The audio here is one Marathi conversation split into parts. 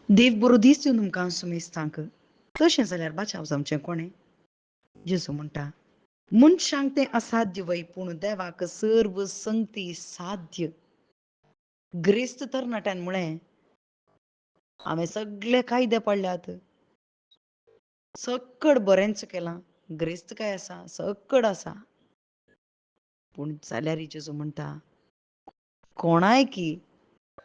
देव बरो दीस दिवन तुमकां सुमेस्तांक. तशें जाल्यार बाचाव जावचें कोणें? जेजू म्हणटा, मनशांक तें असाध्य वय पूण देवाक सर्व संगती साध्य. ग्रेस्त तरणाट्यान म्हळें, हांवें सगळे कायदे पडल्यात, सकड बरेंच केलां, ग्रेस्त काय आसा, सकड आसा. पूण जाल्यार जेजू म्हणटा, कोणाय की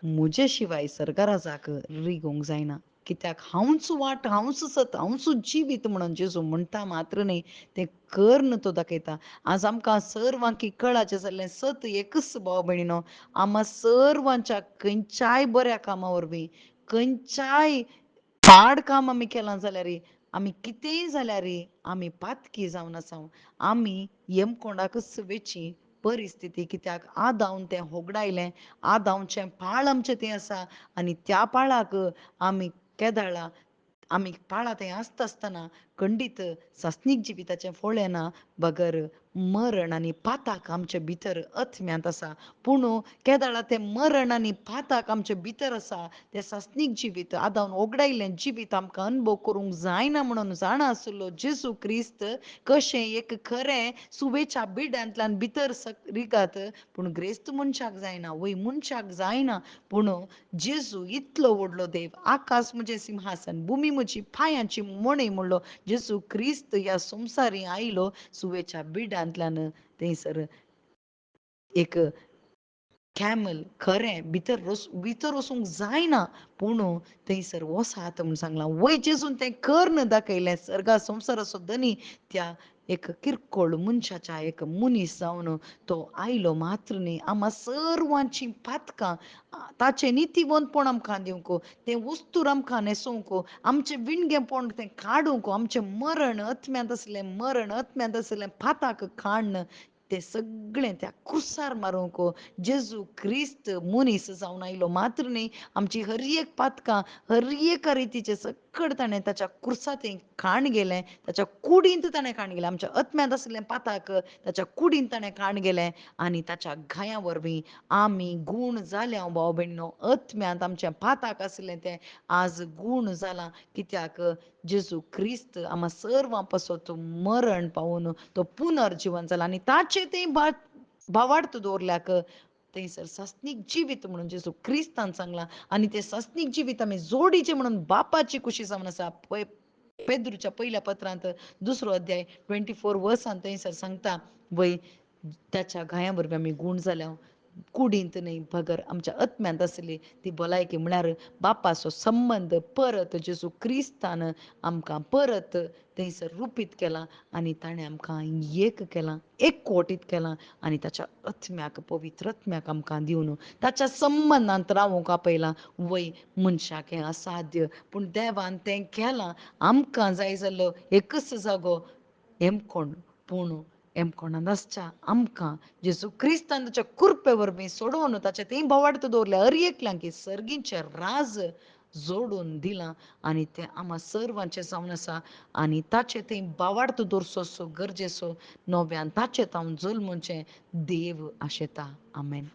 म्हजे शिवाय सर्गराजाक रिगोंक जायना. कित्याक हांवूच वाट, हांवूच सत, हांवूच जिवीत म्हणून जेजू म्हणटा मात्र न्ही, तें कर्न तो दाखयता. आज आमकां सर्वांक कळाचें जाल्लें सत एकच भाव भयणीनो, आम्हा सर्वांच्या खंयच्याय बऱ्या कामा वरवीं, खंयच्याय पाड काम आमी केलां जाल्यार आमी कितेंय जाल्यार आमी पातकी जावन आसात. आमी हेमकोंडाकच वेची परिस्थिती, कित्याक आदावन तें होगडायलें, आदावचें पाळ आमचें तें आसा आनी त्या पाळाक आमी केदाळ्ळा. आमी पाळा तें आसता आसतना खंडीत सासनीक जिविताचें फळ येना, बगर मरण आनी पाताक आमचे भितर अथम्यांत आसा. पूण केदाळा तें मरण आनी पाताक आमचे भितर आसा, तें सासनीक जिवीत आदावन ओगडायलें जिवीत आमकां अनुभव करूंक जायना म्हणून जाणा आसलो जेजू क्रिस्त कशें एक खरें सुवेच्या बिड्यांतल्यान भितर रिगात, पूण ग्रेस्त मनशाक जायना, वय मनशाक जायना. पूण जेजू इतलो व्हडलो देव, आकाश म्हजें सिंहासन, भुमी म्हजी पांयांची मणय म्हणलो जेजू क्रिस्त ह्या संवसारी आयलो सुवेच्या बिड्यांतल्यान. थंयसर एक कॅमल खरें भितर वचूंक जायना, पूण थंयसर वसात म्हूण सांगलां. वय जेजून तें कर्न दाखयलें, सर्गा संवसाराचो धनी त्या एक किरकोळ मनशाच्या एक मनीस जावन तो आयलो मात्र न्ही, आम्हा सर्वांचीं पातकां ताचें नितीवंतपण आमकां दिवंक, तें वस्तूर आमकां न्हेसोवंक, आमचें विणगेपण तें काडूंक, आमचें मरण अथम्यांत आसलें पाताक काडन तें सगळें त्या क्रुसार मारूंक जेजू क्रिस्त मनीस जावन आयलो मात्र न्ही, आमची हर एक पातकां, हर एका रितीचें सकड ताणें ताच्या क्रुसांत काण गेलें, ताच्या कुडींत ताणें काण गेलें. आमच्या अथम्यांत आसलें पाताक ताच्या कुडींत ताणें काण गेलें आनी ताच्या गांया वरवीं आमी गूण जाल्या भाव भयणीनो. अथम्यांत आमचें पाताक आसलें तें आज गूण जालां, कित्याक जेजू क्रिस्त आम्हा सर्वां पासत मरण पावून तो पुनर्जिवन जाला आनी ताचें तें भावार्थ दवरल्याक थंयसर सासनीक जिवीत म्हणून जेजू क्रिस्तान सांगलां आनी तें सासनीक जिवीत आमी जोडीचें म्हणून बापाची कुशी जावन आसा. पेद्रूच्या पयल्या पत्रांत 2 अध्याय 24 वर्सान थंयसर सांगता, वय त्याच्या गांया वरवीं आमी गूण जाल्या, कुडींत न्ही बगर आमच्या अत्म्यांत आसली ती भलायकी, म्हळ्यार बापाचो संबंद परत जेजू क्रिस्तान आमकां परत थंयसर रुपीत केलां आनी ताणें आमकां एक केलां, एकवटीत केलां आनी ताच्या अथम्याक, पवित्र अथम्याक आमकां दिवन ताच्या संबंदांत रावूंक आपयलां. वय मनशाक हें असाध्य, पूण देवान तें केलां. आमकां जाय जाल्लो एकच जागो हेमकोंड, पूण हेमकोंडांत आसच्या आमकां जेजू क्रिस्तान ताच्या कुरपे वरवीं सोडोवन ताचें थंय बोवार्थ दवरलें हर एकल्यांक की सर्गीचें राज जोडून दिलां आनी तें आम्हा सर्वांचें जावन आसा आनी ताचें थंय भावार्थ दवरचो गरजेचो. नव्यान ताचें तावन जल्मचें देव आशेता. आमेन.